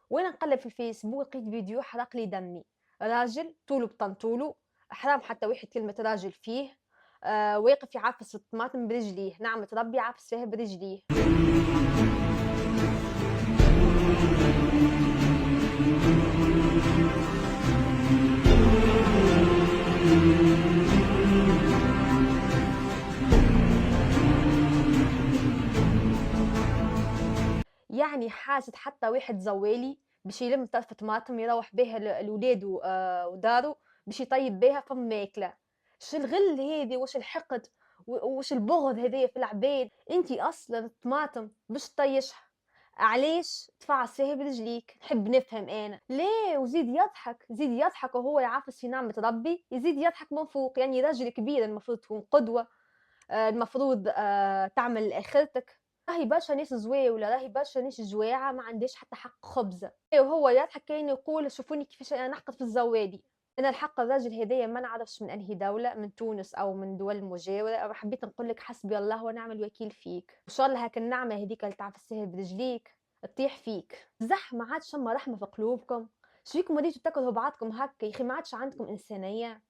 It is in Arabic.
وأنا نقلّب في الفيسبوك لقيت فيديو حرق لي دمي، راجل طوله بطنطولو، حرام حتى واحد كلمة راجل فيه، واقف يعفّس الطماطم برجليه، نعمة ربي عفّس فيها برجليه. يعني حاجة حتى واحد زوالي باش يلم طرف طماطم يروّح بيها لولادو ودارو باش يطيب بيها فم ماكلة، ش الغل هذي وش الحقد وش البغض هذايا في العباد، أنتِ أصلًا الطماطم باش تطيّشها، علاش تفعّص فيها برجليك؟ نحب نفهم أنا، لا وزيد يضحك، زيد يضحك وهو يعفّس في نعمة ربي، يزيد يضحك من فوق، يعني راجل كبير المفروض تكون قدوة. المفروض تعمل لآخرتك، راهي برشا ناس زواولة، راهي برشا ناس جواعة ما عندهاش حتى حق خبزة، وهو يضحك كأنه يقول شوفوني كيفاش أنا نحقد في الزوالي، أنا الحق الراجل هذايا ما نعرفش من أنهي دولة، من تونس أو من دول مجاورة، حبيت نقول لك حسبي الله ونعم الوكيل فيك، إن شاء الله هاك النعمة هذيك اللي تعفسيها برجليك تطيح فيك، بصح ما عادش فما رحمة في قلوبكم، شبيكم وليتوا تكرهوا بعضكم هكا يا أخي ما عادش عندكم إنسانية.